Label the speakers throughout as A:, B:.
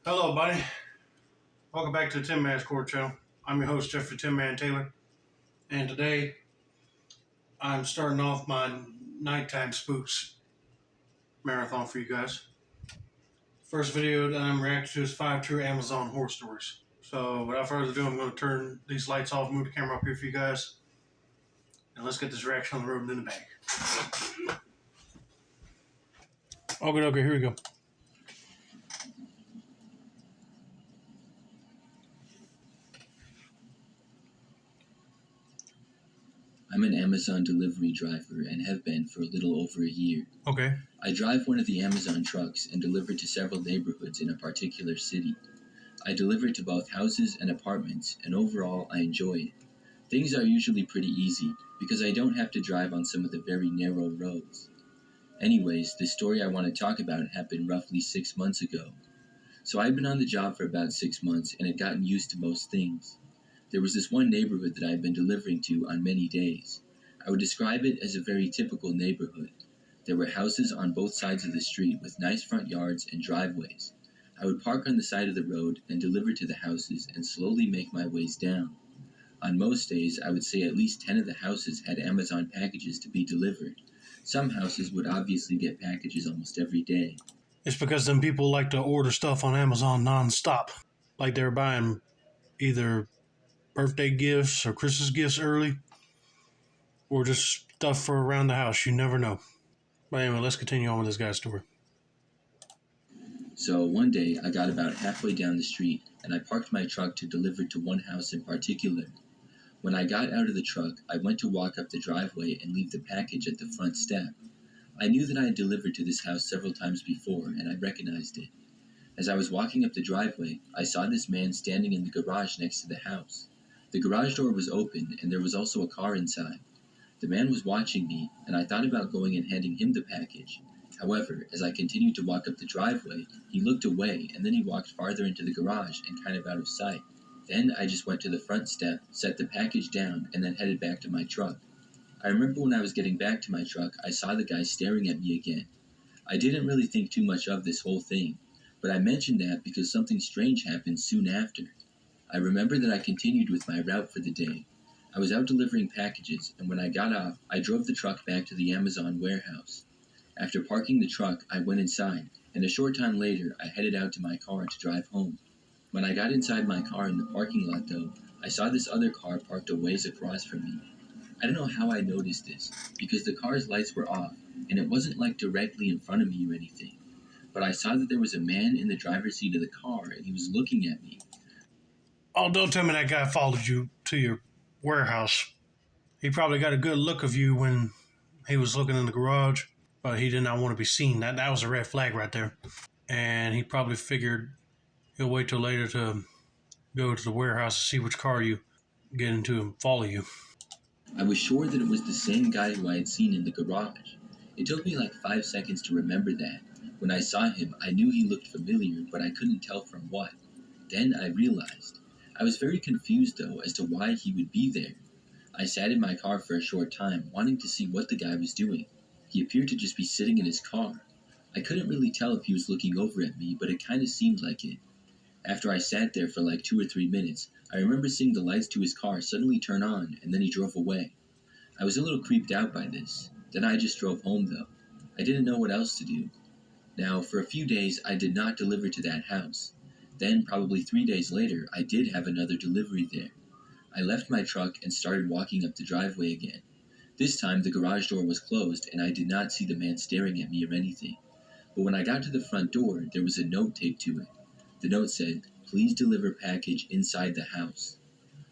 A: Hello, buddy. Welcome back to the Tin Man's Court channel. I'm your host, Jeffrey Tin Man Taylor, and today I'm starting off my nighttime Spooks marathon for you guys. First video that I'm reacting to is 5 true Amazon horror stories. So, without further ado, I'm going to turn these lights off, move the camera up here for you guys, and let's get this reaction on the road and in the bag. Okay, here we go.
B: I'm an Amazon delivery driver and have been for a little over a year.
A: Okay.
B: I drive one of the Amazon trucks and deliver to several neighborhoods in a particular city. I deliver to both houses and apartments, and overall I enjoy it. Things are usually pretty easy because I don't have to drive on some of the very narrow roads. Anyways, the story I want to talk about happened roughly 6 months ago. So I'd been on the job for about 6 months and had gotten used to most things. There was this one neighborhood that I had been delivering to on many days. I would describe it as a very typical neighborhood. There were houses on both sides of the street with nice front yards and driveways. I would park on the side of the road and deliver to the houses and slowly make my ways down. On most days, I would say at least 10 of the houses had Amazon packages to be delivered. Some houses would obviously get packages almost every day.
A: It's because them people like to order stuff on Amazon nonstop. Like they're buying either birthday gifts or Christmas gifts early, or just stuff for around the house. You never know. But anyway, let's continue on with this guy's story.
B: So one day, I got about halfway down the street and I parked my truck to deliver to one house in particular. When I got out of the truck, I went to walk up the driveway and leave the package at the front step. I knew that I had delivered to this house several times before and I recognized it. As I was walking up the driveway, I saw this man standing in the garage next to the house. The garage door was open and there was also a car inside. The man was watching me, and I thought about going and handing him the package. However, as I continued to walk up the driveway, he looked away and then he walked farther into the garage and kind of out of sight. Then I just went to the front step, set the package down, and then headed back to my truck. I remember when I was getting back to my truck, I saw the guy staring at me again. I didn't really think too much of this whole thing, but I mentioned that because something strange happened soon after. I remember that I continued with my route for the day. I was out delivering packages, and when I got off, I drove the truck back to the Amazon warehouse. After parking the truck, I went inside, and a short time later, I headed out to my car to drive home. When I got inside my car in the parking lot, though, I saw this other car parked a ways across from me. I don't know how I noticed this, because the car's lights were off, and it wasn't like directly in front of me or anything. But I saw that there was a man in the driver's seat of the car, and he was looking at me.
A: Oh, don't tell me that guy followed you to your warehouse. He probably got a good look of you when he was looking in the garage, but he did not want to be seen. That was a red flag right there. And he probably figured he'll wait till later to go to the warehouse to see which car you get into and follow you.
B: I was sure that it was the same guy who I had seen in the garage. It took me like 5 seconds to remember that. When I saw him, I knew he looked familiar, but I couldn't tell from what. Then I realized. I was very confused, though, as to why he would be there. I sat in my car for a short time, wanting to see what the guy was doing. He appeared to just be sitting in his car. I couldn't really tell if he was looking over at me, but it kind of seemed like it. After I sat there for like 2 or 3 minutes, I remember seeing the lights to his car suddenly turn on, and then he drove away. I was a little creeped out by this. Then I just drove home, though. I didn't know what else to do. Now, for a few days, I did not deliver to that house. Then, probably 3 days later, I did have another delivery there. I left my truck and started walking up the driveway again. This time, the garage door was closed, and I did not see the man staring at me or anything. But when I got to the front door, there was a note taped to it. The note said, "Please deliver package inside the house."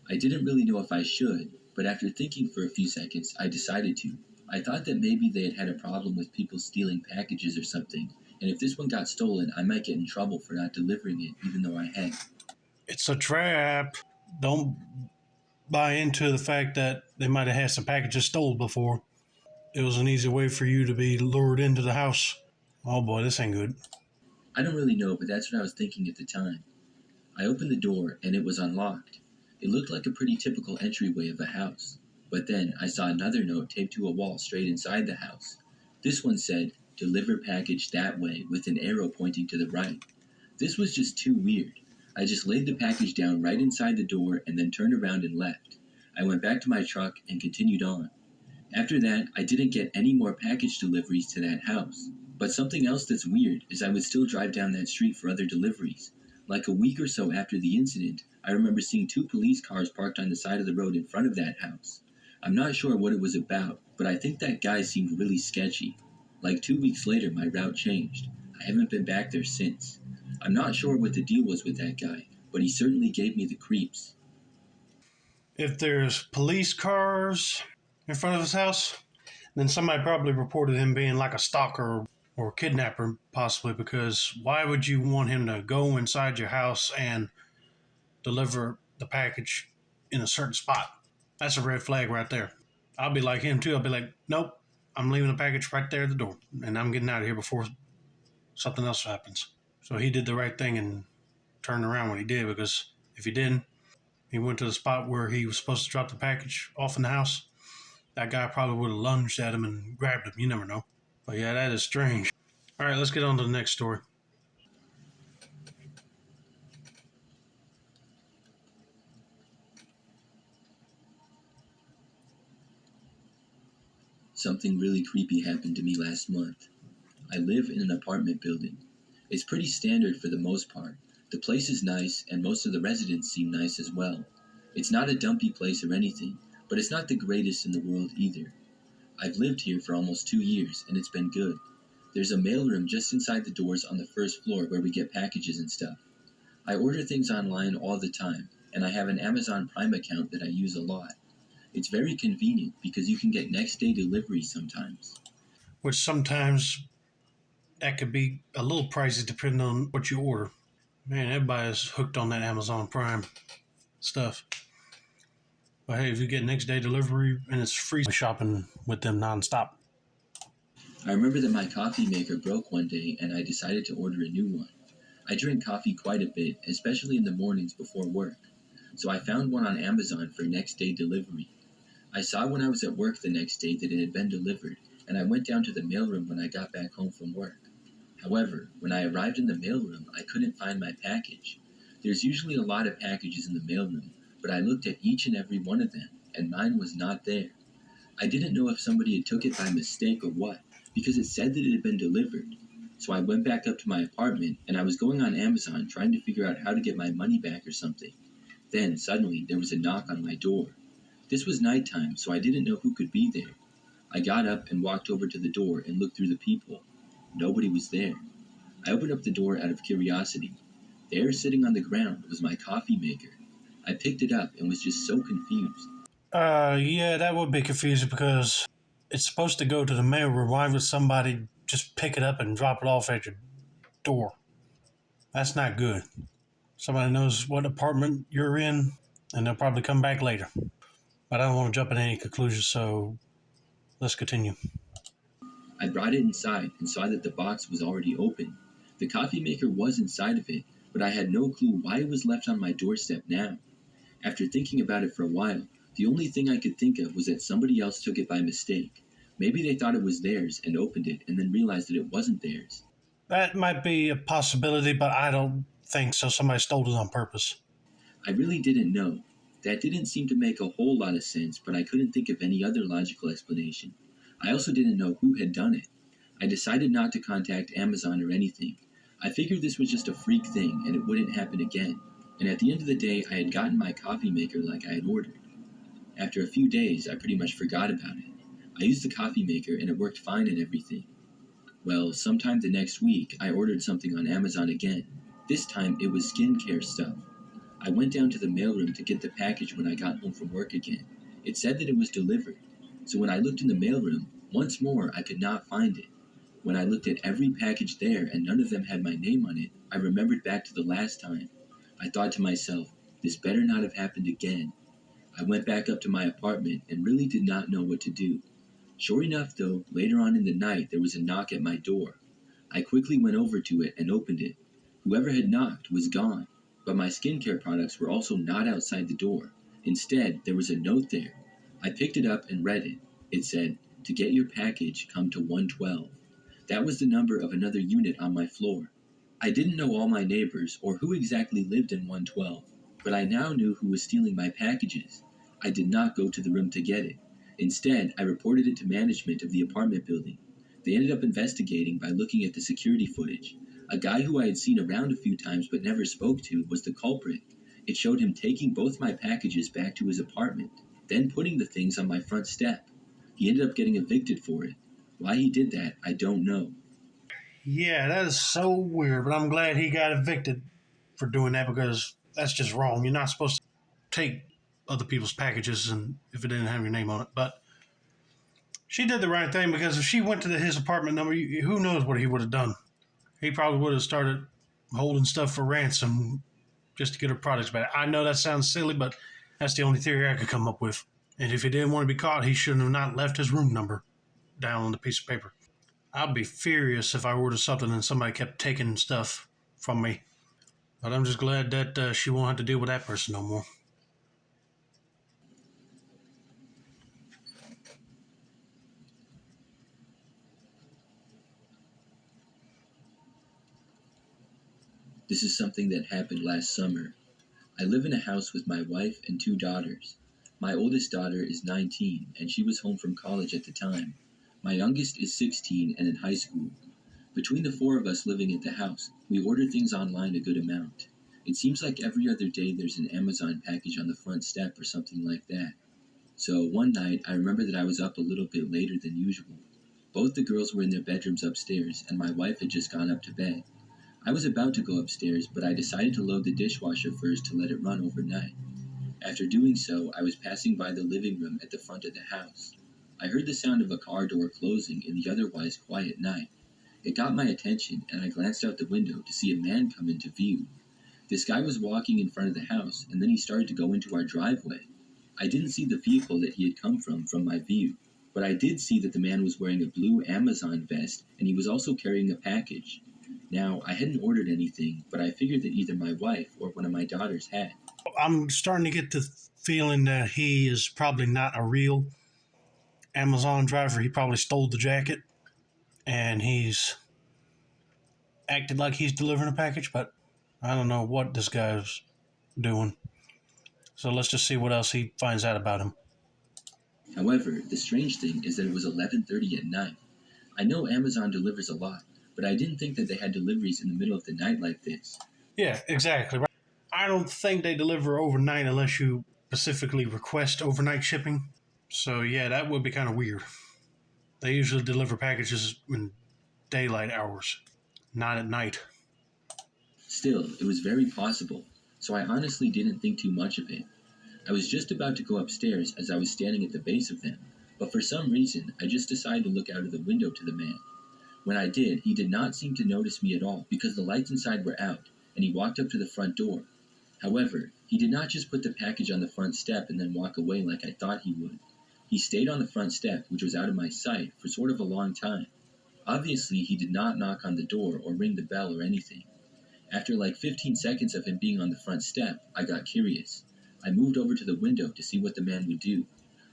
B: I didn't really know if I should, but after thinking for a few seconds, I decided to. I thought that maybe they had had a problem with people stealing packages or something, and if this one got stolen, I might get in trouble for not delivering it, even though I had.
A: It's a trap. Don't buy into the fact that they might have had some packages stolen before. It was an easy way for you to be lured into the house. Oh boy, this ain't good.
B: I don't really know, but that's what I was thinking at the time. I opened the door, and it was unlocked. It looked like a pretty typical entryway of a house. But then I saw another note taped to a wall straight inside the house. This one said, "Deliver package that way," with an arrow pointing to the right. This was just too weird. I just laid the package down right inside the door and then turned around and left. I went back to my truck and continued on. After that, I didn't get any more package deliveries to that house. But something else that's weird is I would still drive down that street for other deliveries. Like a week or so after the incident, I remember seeing two police cars parked on the side of the road in front of that house. I'm not sure what it was about, but I think that guy seemed really sketchy. Like 2 weeks later, my route changed. I haven't been back there since. I'm not sure what the deal was with that guy, but he certainly gave me the creeps.
A: If there's police cars in front of his house, then somebody probably reported him being like a stalker or kidnapper, possibly, because why would you want him to go inside your house and deliver the package in a certain spot? That's a red flag right there. I'll be like him too. I'll be like, nope, I'm leaving the package right there at the door, and I'm getting out of here before something else happens. So he did the right thing and turned around when he did, because if he didn't, he went to the spot where he was supposed to drop the package off in the house. That guy probably would have lunged at him and grabbed him. You never know. But yeah, that is strange. All right, let's get on to the next story.
B: Something really creepy happened to me last month. I live in an apartment building. It's pretty standard for the most part. The place is nice, and most of the residents seem nice as well. It's not a dumpy place or anything, but it's not the greatest in the world either. I've lived here for almost 2 years, and it's been good. There's a mailroom just inside the doors on the first floor where we get packages and stuff. I order things online all the time, and I have an Amazon Prime account that I use a lot. It's very convenient because you can get next day delivery sometimes.
A: Which sometimes that could be a little pricey depending on what you order. Man, everybody's hooked on that Amazon Prime stuff. But hey, if you get next day delivery and it's free, shopping with them nonstop.
B: I remember that my coffee maker broke one day and I decided to order a new one. I drink coffee quite a bit, especially in the mornings before work. So I found one on Amazon for next day delivery. I saw when I was at work the next day that it had been delivered, and I went down to the mailroom when I got back home from work. However, when I arrived in the mailroom, I couldn't find my package. There's usually a lot of packages in the mailroom, but I looked at each and every one of them, and mine was not there. I didn't know if somebody had took it by mistake or what, because it said that it had been delivered. So I went back up to my apartment, and I was going on Amazon trying to figure out how to get my money back or something. Then, suddenly, there was a knock on my door. This was nighttime, so I didn't know who could be there. I got up and walked over to the door and looked through the peephole. Nobody was there. I opened up the door out of curiosity. There, sitting on the ground, was my coffee maker. I picked it up and was just so confused.
A: Yeah, that would be confusing because it's supposed to go to the mailroom. Why would somebody just pick it up and drop it off at your door? That's not good. Somebody knows what apartment you're in, and they'll probably come back later. But I don't want to jump in any conclusions, so let's continue.
B: I brought it inside and saw that the box was already open. The coffee maker was inside of it, but I had no clue why it was left on my doorstep now. After thinking about it for a while, the only thing I could think of was that somebody else took it by mistake. Maybe they thought it was theirs and opened it and then realized that it wasn't theirs.
A: That might be a possibility, but I don't think so. Somebody stole it on purpose.
B: I really didn't know. That didn't seem to make a whole lot of sense, but I couldn't think of any other logical explanation. I also didn't know who had done it. I decided not to contact Amazon or anything. I figured this was just a freak thing and it wouldn't happen again. And at the end of the day, I had gotten my coffee maker like I had ordered. After a few days, I pretty much forgot about it. I used the coffee maker and it worked fine and everything. Well, sometime the next week, I ordered something on Amazon again. This time, it was skincare stuff. I went down to the mailroom to get the package when I got home from work again. It said that it was delivered. So when I looked in the mailroom, once more, I could not find it. When I looked at every package there and none of them had my name on it, I remembered back to the last time. I thought to myself, this better not have happened again. I went back up to my apartment and really did not know what to do. Sure enough, though, later on in the night there was a knock at my door. I quickly went over to it and opened it. Whoever had knocked was gone, but my skincare products were also not outside the door. Instead, there was a note there. I picked it up and read it. It said, "To get your package, come to 112." That was the number of another unit on my floor. I didn't know all my neighbors or who exactly lived in 112, but I now knew who was stealing my packages. I did not go to the room to get it. Instead, I reported it to management of the apartment building. They ended up investigating by looking at the security footage. A guy who I had seen around a few times but never spoke to was the culprit. It showed him taking both my packages back to his apartment, then putting the things on my front step. He ended up getting evicted for it. Why he did that, I don't know.
A: Yeah, that is so weird, but I'm glad he got evicted for doing that because that's just wrong. You're not supposed to take other people's packages and if it didn't have your name on it. But she did the right thing because if she went to his apartment number, who knows what he would have done. He probably would have started holding stuff for ransom just to get her products back. I know that sounds silly, but that's the only theory I could come up with. And if he didn't want to be caught, he shouldn't have not left his room number down on the piece of paper. I'd be furious if I ordered something and somebody kept taking stuff from me. But I'm just glad that she won't have to deal with that person no more.
B: This is something that happened last summer. I live in a house with my wife and two daughters. My oldest daughter is 19 and she was home from college at the time. My youngest is 16 and in high school. Between the four of us living at the house, we order things online a good amount. It seems like every other day there's an Amazon package on the front step or something like that. So one night, I remember that I was up a little bit later than usual. Both the girls were in their bedrooms upstairs, and my wife had just gone up to bed. I was about to go upstairs, but I decided to load the dishwasher first to let it run overnight. After doing so, I was passing by the living room at the front of the house. I heard the sound of a car door closing in the otherwise quiet night. It got my attention, and I glanced out the window to see a man come into view. This guy was walking in front of the house, and then he started to go into our driveway. I didn't see the vehicle that he had come from my view, but I did see that the man was wearing a blue Amazon vest, and he was also carrying a package. Now, I hadn't ordered anything, but I figured that either my wife or one of my daughters had.
A: I'm starting to get the feeling that he is probably not a real Amazon driver. He probably stole the jacket and he's acted like he's delivering a package, but I don't know what this guy's doing. So let's just see what else he finds out about him.
B: However, the strange thing is that it was 11:30 at night. I know Amazon delivers a lot, but I didn't think that they had deliveries in the middle of the night like this.
A: Yeah, exactly. I don't think they deliver overnight unless you specifically request overnight shipping. So yeah, that would be kind of weird. They usually deliver packages in daylight hours, not at night.
B: Still, it was very possible, so I honestly didn't think too much of it. I was just about to go upstairs as I was standing at the base of them, but for some reason I just decided to look out of the window to the man. When I did, he did not seem to notice me at all because the lights inside were out, and he walked up to the front door. However, he did not just put the package on the front step and then walk away like I thought he would. He stayed on the front step, which was out of my sight, for sort of a long time. Obviously, he did not knock on the door or ring the bell or anything. After like 15 seconds of him being on the front step, I got curious. I moved over to the window to see what the man would do.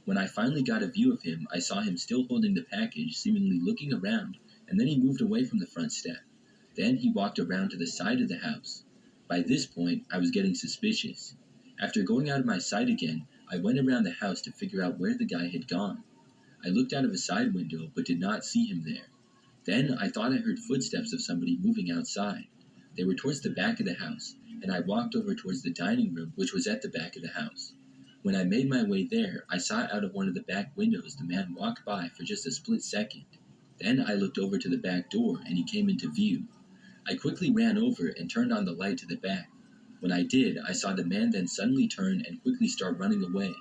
B: When I finally got a view of him, I saw him still holding the package, seemingly looking around, and then he moved away from the front step. Then he walked around to the side of the house. By this point, I was getting suspicious. After going out of my sight again, I went around the house to figure out where the guy had gone. I looked out of a side window but did not see him there. Then I thought I heard footsteps of somebody moving outside. They were towards the back of the house, and I walked over towards the dining room, which was at the back of the house. When I made my way there, I saw out of one of the back windows the man walk by for just a split second. Then I looked over to the back door, and he came into view. I quickly ran over and turned on the light to the back. When I did, I saw the man then suddenly turn and quickly start running away.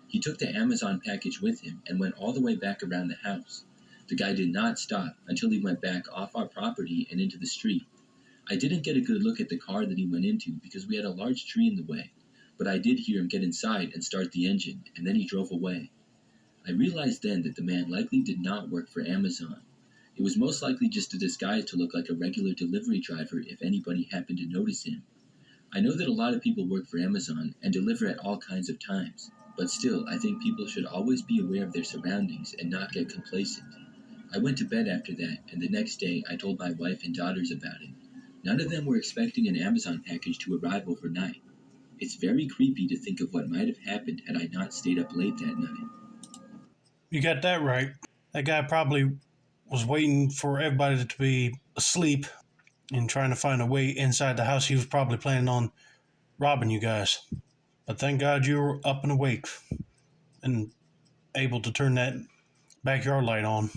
B: He took the Amazon package with him and went all the way back around the house. The guy did not stop until he went back off our property and into the street. I didn't get a good look at the car that he went into because we had a large tree in the way, but I did hear him get inside and start the engine, and then he drove away. I realized then that the man likely did not work for Amazon. It was most likely just a disguise to look like a regular delivery driver if anybody happened to notice him. I know that a lot of people work for Amazon and deliver at all kinds of times, but still, I think people should always be aware of their surroundings and not get complacent. I went to bed after that, and the next day I told my wife and daughters about it. None of them were expecting an Amazon package to arrive overnight. It's very creepy to think of what might have happened had I not stayed up late that night.
A: You got that right. That guy probably was waiting for everybody to be asleep and trying to find a way inside the house. He was probably planning on robbing you guys. But thank God you were up and awake and able to turn that backyard light on.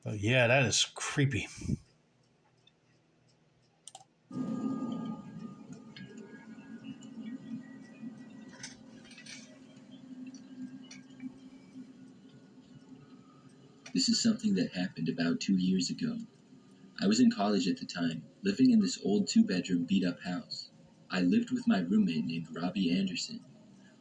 A: But yeah, that is creepy.
B: This is something that happened about 2 years ago. I was in college at the time, living in this old two-bedroom beat-up house. I lived with my roommate named Robbie Anderson.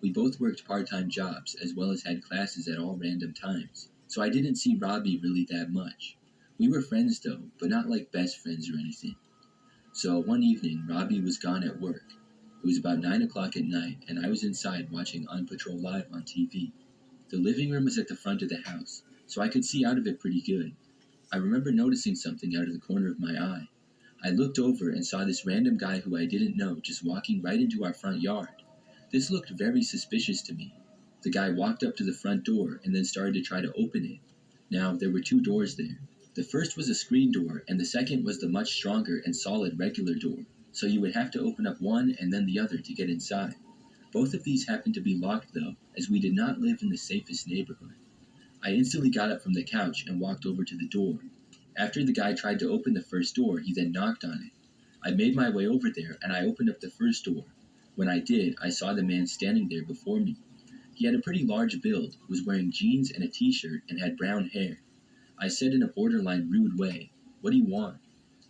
B: We both worked part-time jobs as well as had classes at all random times, so I didn't see Robbie really that much. We were friends though, but not like best friends or anything. So one evening, Robbie was gone at work. It was about 9 o'clock at night, and I was inside watching On Patrol Live on TV. The living room was at the front of the house, so I could see out of it pretty good. I remember noticing something out of the corner of my eye. I looked over and saw this random guy who I didn't know just walking right into our front yard. This looked very suspicious to me. The guy walked up to the front door and then started to try to open it. Now, there were two doors there. The first was a screen door, and the second was the much stronger and solid regular door, so you would have to open up one and then the other to get inside. Both of these happened to be locked, though, as we did not live in the safest neighborhood. I instantly got up from the couch and walked over to the door. After the guy tried to open the first door, he then knocked on it. I made my way over there and I opened up the first door. When I did, I saw the man standing there before me. He had a pretty large build, was wearing jeans and a t-shirt, and had brown hair. I said in a borderline rude way, "What do you want?"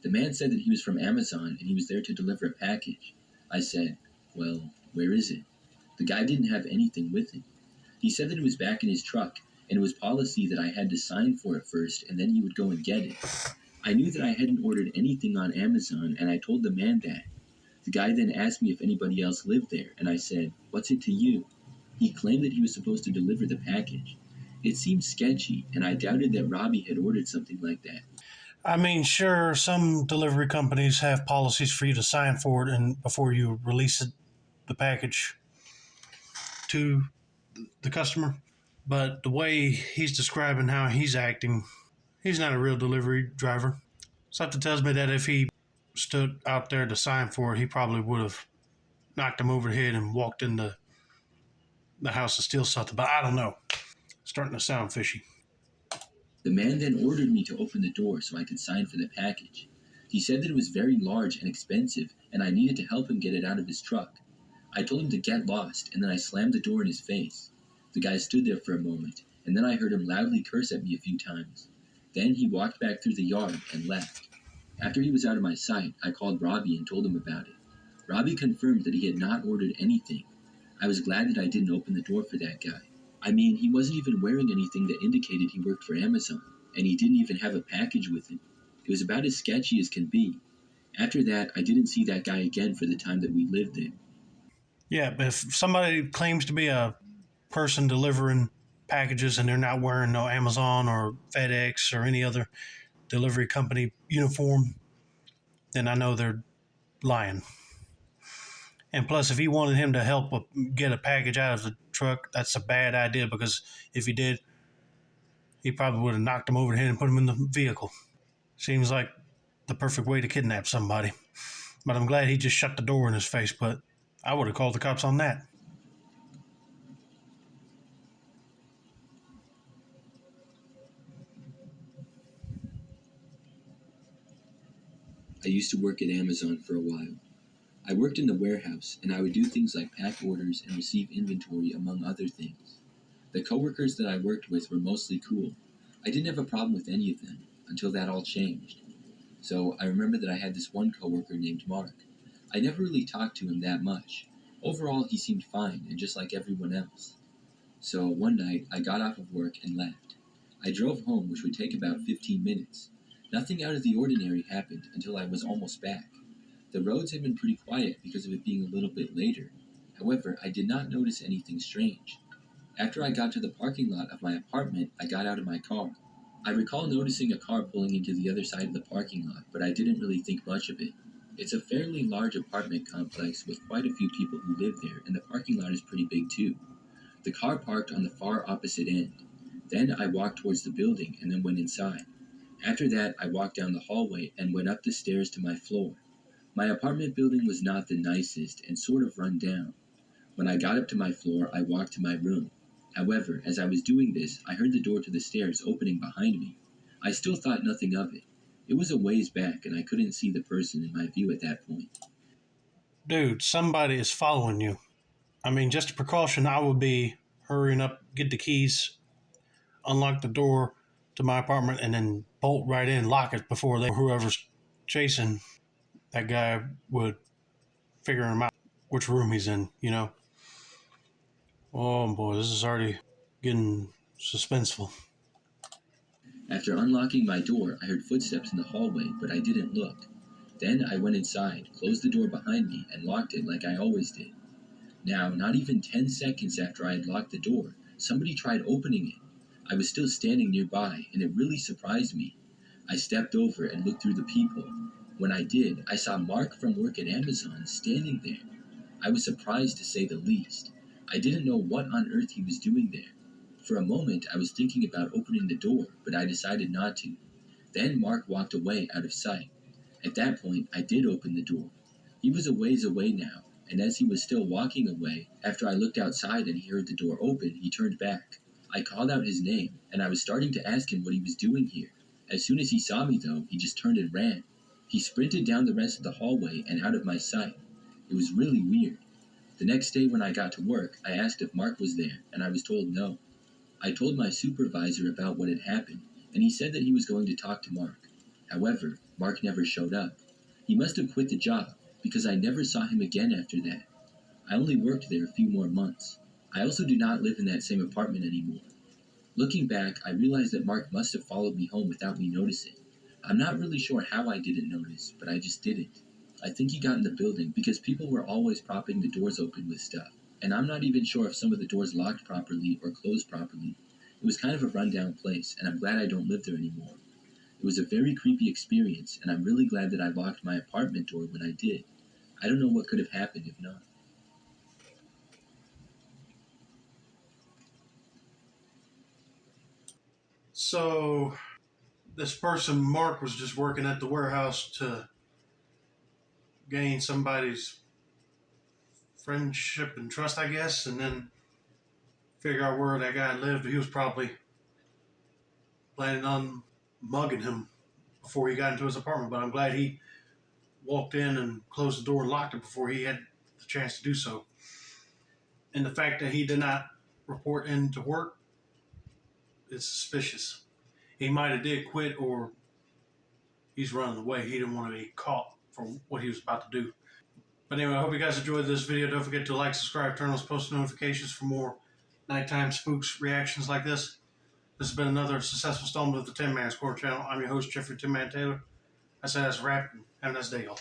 B: The man said that he was from Amazon and he was there to deliver a package. I said, "Well, where is it?" The guy didn't have anything with him. He said that it was back in his truck, and it was policy that I had to sign for it first and then he would go and get it. I knew that I hadn't ordered anything on Amazon, and I told the man that. The guy then asked me if anybody else lived there, and I said, "What's it to you?" He claimed that he was supposed to deliver the package. It seemed sketchy, and I doubted that Robbie had ordered something like that.
A: I mean, sure, some delivery companies have policies for you to sign for it and before you release it, the package to the customer. But the way he's describing how he's acting, he's not a real delivery driver. Something tells me that if he stood out there to sign for it, he probably would have knocked him over the head and walked into the house to steal something. But I don't know. It's starting to sound fishy.
B: The man then ordered me to open the door so I could sign for the package. He said that it was very large and expensive, and I needed to help him get it out of his truck. I told him to get lost, and then I slammed the door in his face. The guy stood there for a moment, and then I heard him loudly curse at me a few times. Then he walked back through the yard and left. After he was out of my sight, I called Robbie and told him about it. Robbie confirmed that he had not ordered anything. I was glad that I didn't open the door for that guy. I mean, he wasn't even wearing anything that indicated he worked for Amazon, and he didn't even have a package with him. It was about as sketchy as can be. After that, I didn't see that guy again for the time that we lived there.
A: Yeah, but if somebody claims to be a person delivering packages and they're not wearing no Amazon or FedEx or any other delivery company uniform, then I know they're lying. And plus, if he wanted him to help get a package out of the truck, that's a bad idea because if he did, he probably would have knocked him over the head and put him in the vehicle. Seems like the perfect way to kidnap somebody. But I'm glad he just shut the door in his face, but I would have called the cops on that.
B: I used to work at Amazon for a while. I worked in the warehouse, and I would do things like pack orders and receive inventory, among other things. The coworkers that I worked with were mostly cool. I didn't have a problem with any of them, until that all changed. So I remember that I had this one coworker named Mark. I never really talked to him that much. Overall, he seemed fine and just like everyone else. So one night, I got off of work and left. I drove home, which would take about 15 minutes. Nothing out of the ordinary happened until I was almost back. The roads had been pretty quiet because of it being a little bit later. However, I did not notice anything strange. After I got to the parking lot of my apartment, I got out of my car. I recall noticing a car pulling into the other side of the parking lot, but I didn't really think much of it. It's a fairly large apartment complex with quite a few people who live there, and the parking lot is pretty big too. The car parked on the far opposite end. Then I walked towards the building and then went inside. After that, I walked down the hallway and went up the stairs to my floor. My apartment building was not the nicest and sort of run down. When I got up to my floor, I walked to my room. However, as I was doing this, I heard the door to the stairs opening behind me. I still thought nothing of it. It was a ways back, and I couldn't see the person in my view at that point.
A: Dude, somebody is following you. I mean, just a precaution, I would be hurrying up, get the keys, unlock the door to my apartment, and then bolt right in, lock it before whoever's chasing that guy would figure him out, which room he's in, you know? Oh boy, this is already getting suspenseful.
B: After unlocking my door, I heard footsteps in the hallway, but I didn't look. Then I went inside, closed the door behind me, and locked it like I always did. Now, not even 10 seconds after I had locked the door, somebody tried opening it. I was still standing nearby, and it really surprised me. I stepped over and looked through the peephole. When I did, I saw Mark from work at Amazon standing there. I was surprised to say the least. I didn't know what on earth he was doing there. For a moment, I was thinking about opening the door, but I decided not to. Then Mark walked away out of sight. At that point, I did open the door. He was a ways away now, and as he was still walking away, after I looked outside and he heard the door open, he turned back. I called out his name, and I was starting to ask him what he was doing here. As soon as he saw me, though, he just turned and ran. He sprinted down the rest of the hallway and out of my sight. It was really weird. The next day when I got to work, I asked if Mark was there, and I was told no. I told my supervisor about what had happened, and he said that he was going to talk to Mark. However, Mark never showed up. He must have quit the job, because I never saw him again after that. I only worked there a few more months. I also do not live in that same apartment anymore. Looking back, I realized that Mark must have followed me home without me noticing. I'm not really sure how I didn't notice, but I just didn't. I think he got in the building because people were always propping the doors open with stuff, and I'm not even sure if some of the doors locked properly or closed properly. It was kind of a rundown place, and I'm glad I don't live there anymore. It was a very creepy experience, and I'm really glad that I locked my apartment door when I did. I don't know what could have happened if not.
A: So, this person, Mark, was just working at the warehouse to gain somebody's friendship and trust, I guess, and then figure out where that guy lived. He was probably planning on mugging him before he got into his apartment, but I'm glad he walked in and closed the door and locked it before he had the chance to do so. And the fact that he did not report into work is suspicious. He might have did quit, or he's running away. He didn't want to be caught for what he was about to do. But anyway, I hope you guys enjoyed this video. Don't forget to like, subscribe, turn on those post notifications for more nighttime spooks reactions like this. This has been another successful installment of the Tin Man Score channel. I'm your host, Jeffrey Tin Man Taylor. I said that's a wrap. Have a nice day, y'all.